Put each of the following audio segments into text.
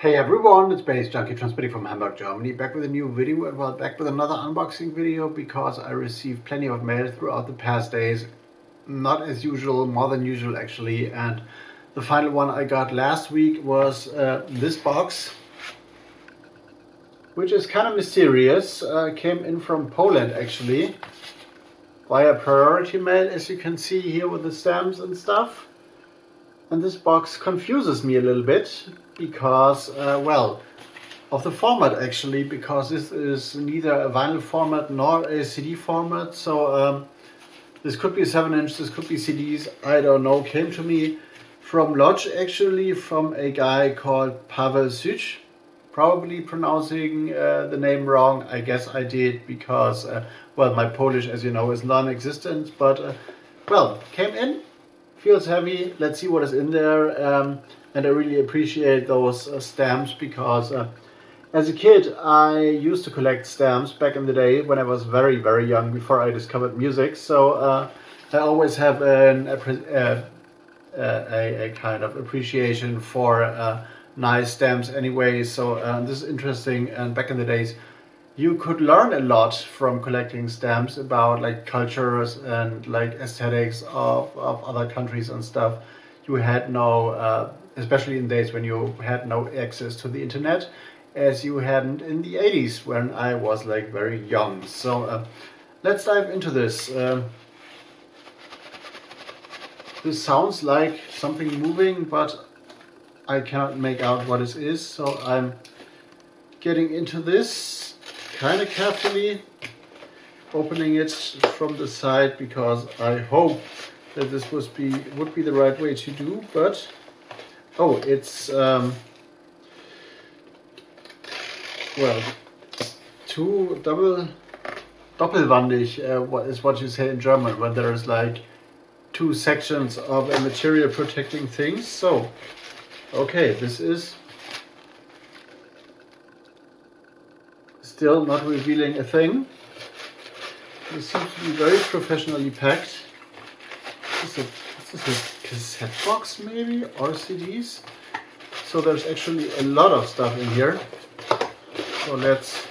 Hey everyone, it's baze.djunkiii transmitting from Hamburg, Germany, back with a new video, well, back with another unboxing video because I received plenty of mail throughout the past days. Not as usual, more than usual actually, and the final one I got last week was this box, which is kind of mysterious. Came in from Poland actually, via priority mail, as you can see here with the stamps and stuff. And this box confuses me a little bit because, well, of the format actually, because this is neither a vinyl format nor a CD format. So this could be a 7-inch, this could be CDs, I don't know. Came to me from Lodz actually, from a guy called Pawel, probably pronouncing the name wrong. I guess I did because, well, my Polish, as you know, is non-existent. But, well, came in. Feels heavy. Let's see what is in there. And I really appreciate those stamps because as a kid I used to collect stamps back in the day when I was very, very young, before I discovered music. So I always have a kind of appreciation for nice stamps anyway. So this is interesting. And back in the days, you could learn a lot from collecting stamps about like cultures and like aesthetics of other countries and stuff. You had no, especially in days when you had no access to the internet, as you hadn't in the 80s when I was like very young. So let's dive into this. This sounds like something moving, but I cannot make out what it is. So I'm getting into this kind of carefully, opening it from the side because I hope that this would be the right way to do. But oh, it's well, two doppelwandig, what is what you say in German when there's like two sections of a material protecting things. So okay, this is still not revealing a thing. This seems to be very professionally packed. Is this a cassette box maybe, or CDs? So there's actually a lot of stuff in here. So let's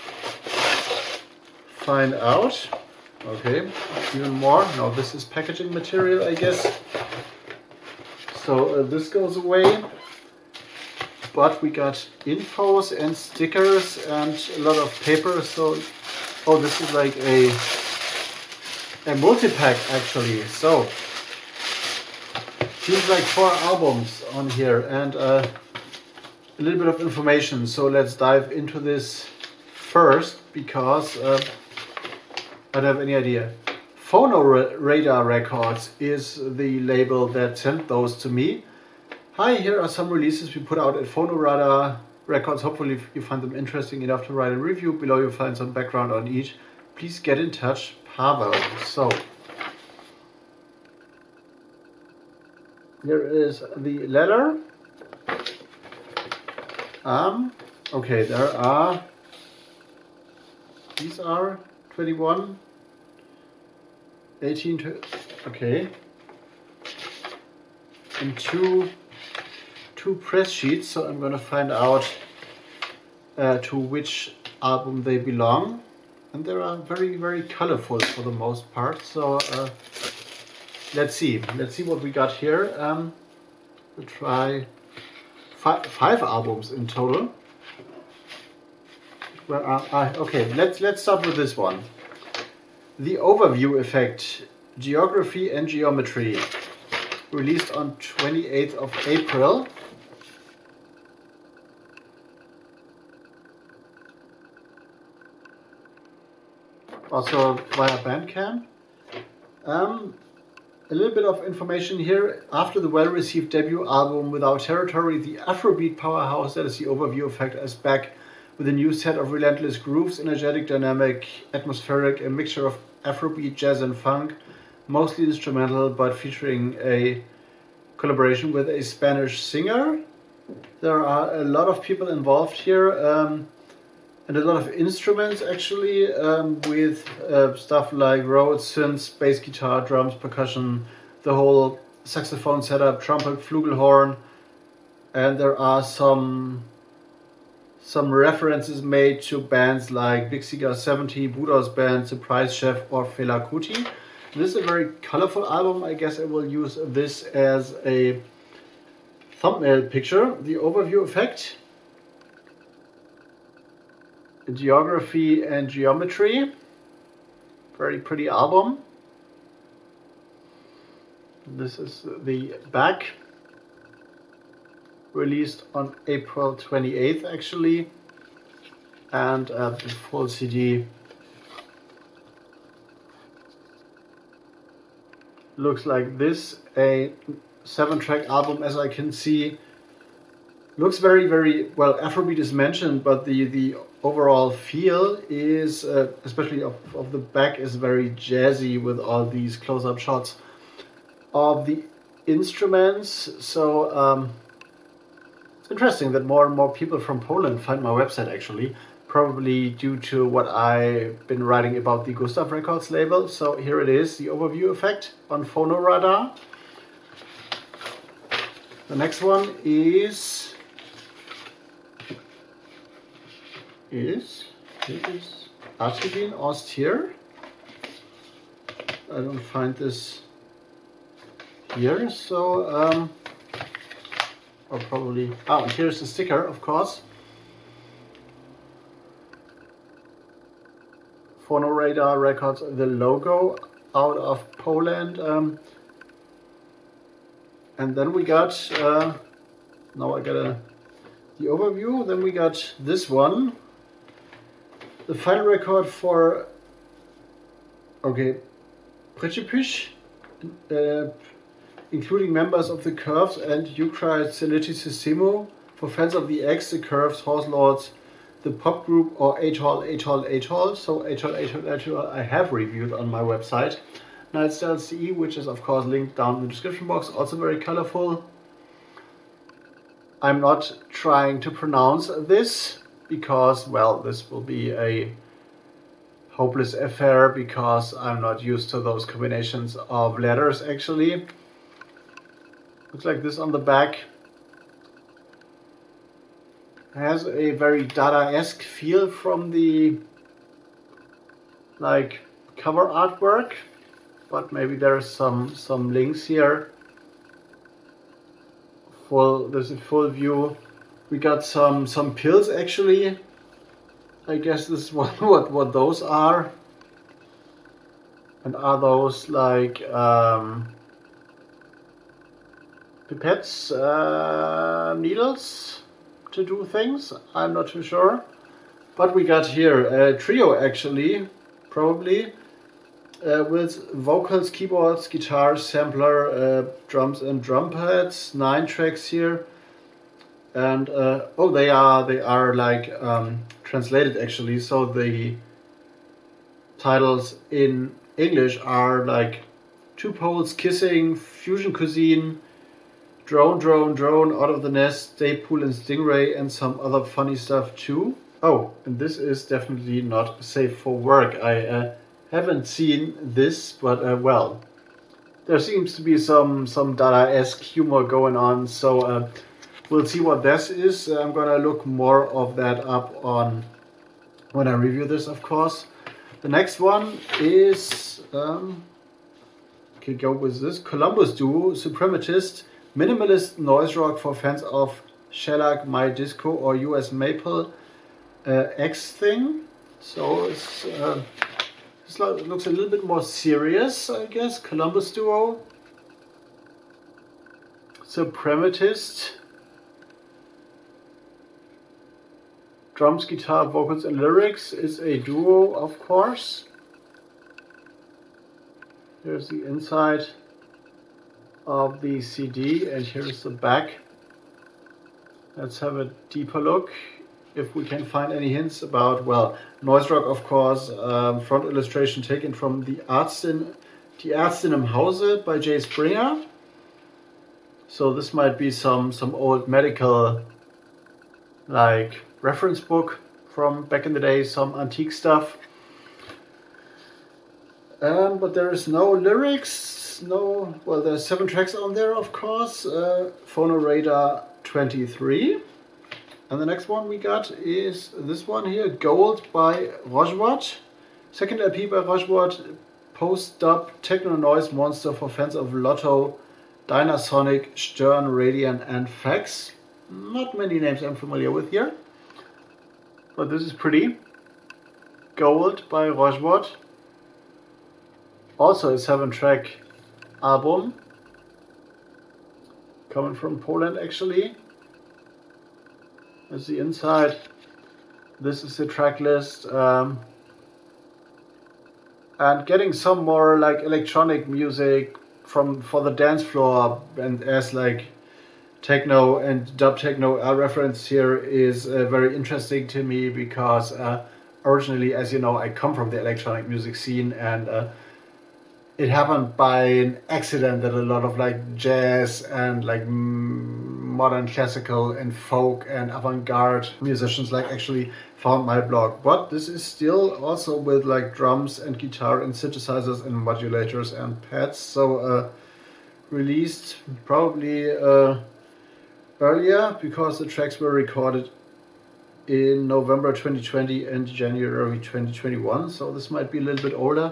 find out. Okay, even more. No, this is packaging material, I guess. So this goes away. But we got infos and stickers and a lot of paper. So, oh, this is like a multi-pack actually. So, seems like 4 albums on here and a little bit of information. So let's dive into this first because I don't have any idea. FONORADAR Records is the label that sent those to me. Hi, here are some releases we put out at FONORADAR Records. Hopefully you find them interesting enough to write a review. Below you'll find some background on each. Please get in touch, Pawel. So, here is the letter. Okay, there are, these are 21, 18, okay, and two press sheets, so I'm going to find out to which album they belong, and they are very, very colorful for the most part. So let's see what we got here. We'll try five albums in total. Where are okay, let's start with this one. The Overview Effect, Geography and Geometry, released on 28th of April. Also via BANDCAMP. A little bit of information here. After the well-received debut album Without Territory, the Afrobeat powerhouse that is The Overview Effect is back with a new set of relentless grooves, energetic, dynamic, atmospheric, a mixture of Afrobeat, jazz and funk, mostly instrumental, but featuring a collaboration with a Spanish singer. There are a lot of people involved here. And a lot of instruments actually, with stuff like Rhodes, synths, bass guitar, drums, percussion, the whole saxophone setup, trumpet, flugelhorn, and there are some some references made to bands like Big Cigar 70, Buddha's Band, Surprise Chef, or Fela Kuti. This is a very colorful album. I guess I will use this as a thumbnail picture. The overview effect, geography and geometry. Very pretty album. This is the back, released on April 28th actually, and the full CD looks like this. A 7-track album, as I can see. Looks very, very well. Afrobeat is mentioned, but the overall feel is, especially of the back, is very jazzy with all these close-up shots of the instruments. So it's interesting that more and more people from Poland find my website actually, probably due to what I've been writing about the Gustav Records label. So here it is, the overview effect on Phonoradar. The next one is Artigin Austere. I don't find this here, so or probably, and here's the sticker, of course. Phonoradar Records, the logo out of Poland. And then we got, now I got the overview, then we got this one. The final record for, okay, Precipice, including members of the Curves and Euclid Celitissimo, for fans of the X, the Curves, Horse Lords, the pop group, or H-Hall. So H-Hall I have reviewed on my website. Nightstyle CE, which is of course linked down in the description box, also very colorful. I'm not trying to pronounce this because, well, this will be a hopeless affair because I'm not used to those combinations of letters actually. Looks like this on the back. Has a very Dada-esque feel from the cover artwork, but maybe there's some links here. There's a full view. We got some pills actually. I guess this is what those are. And are those like pipettes, needles to do things? I'm not too sure. But we got here a trio actually, probably, with vocals, keyboards, guitars, sampler, drums and drum pads. 9 tracks here. And oh, they are like translated actually, so the titles in English are like Two Poles Kissing, Fusion Cuisine, Drone, Out of the Nest, Stay Pool and Stingray, and some other funny stuff too. Oh, and this is definitely not safe for work. I haven't seen this, but well, there seems to be some Dada-esque humor going on, so we'll see what this is. I'm gonna look more of that up on when I review this, of course. The next one is, okay, go with this, Columbus duo, Suprematist, minimalist noise rock for fans of shellac, my disco, or US maple X thing. So it's this looks a little bit more serious, I guess. Columbus duo, Suprematist, drums, guitar, vocals, and lyrics is a duo, of course. Here's the inside of the CD, and here's the back. Let's have a deeper look if we can find any hints about, well, noise rock, of course. Front illustration taken from Die Ärztin im Hause by Jay Springer. So this might be some old medical like reference book from back in the day, some antique stuff. But there is no lyrics, well, there's 7 tracks on there, of course. Phonoradar 23. And the next one we got is this one here, Gold by Rochewott. Second LP by Rochewott, post-dub techno noise monster for fans of Lotto, Dynasonic, Stern, Radiant and Fax. Not many names I'm familiar with here, but this is pretty. Gold by Rochewott. Also a 7-track album, coming from Poland actually. That's the inside. This is the track list. And getting some more like electronic music for the dance floor, and as like techno and dub techno reference here is very interesting to me, because originally, as you know, I come from the electronic music scene, and it happened by an accident that a lot of like jazz and like modern classical and folk and avant-garde musicians like actually found my blog. But this is still also with like drums and guitar and synthesizers and modulators and pads. So released probably earlier, because the tracks were recorded in November 2020 and January 2021. So this might be a little bit older.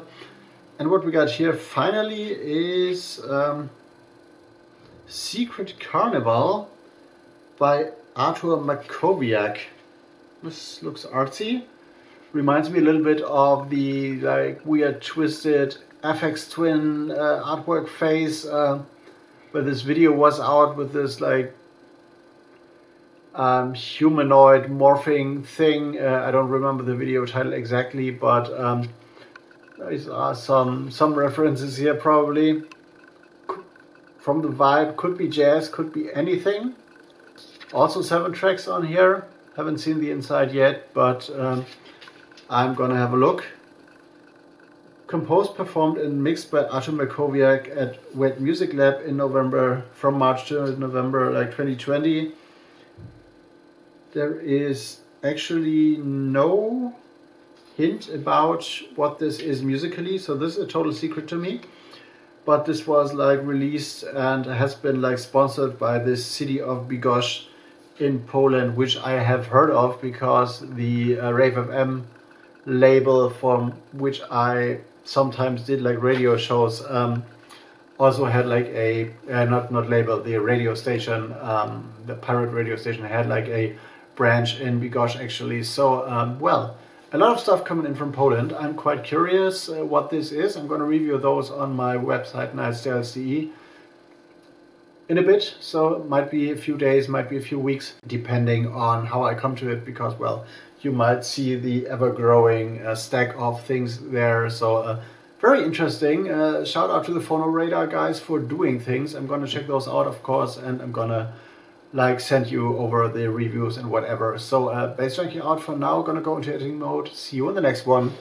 And what we got here finally is Secret Carnival by Artur Makowiak. This looks artsy. Reminds me a little bit of the like weird twisted FX Twin artwork phase, where this video was out with this like humanoid morphing thing. I don't remember the video title exactly, but there are some references here probably. From the vibe, could be jazz, could be anything. Also 7 tracks on here. Haven't seen the inside yet, but I'm gonna have a look. Composed, performed and mixed by Artur Makowiak at Wet Music Lab in November, from March to November like 2020. There is actually no hint about what this is musically, so this is a total secret to me. But this was like released and has been like sponsored by this city of Bydgoszcz in Poland, which I have heard of because the Rave FM label, from which I sometimes did like radio shows, also had like a not label, the radio station, the pirate radio station had like a branch in Bydgoszcz actually. So well, a lot of stuff coming in from Poland. I'm quite curious what this is. I'm going to review those on my website, nightstyles.de, in a bit. So it might be a few days, might be a few weeks, depending on how I come to it, because, well, you might see the ever-growing stack of things there. So very interesting. Shout out to the FONORADAR guys for doing things. I'm going to check those out, of course, and I'm going to like send you over the reviews and whatever. So baze.djunkiii out for now. Gonna go into editing mode. See you in the next one.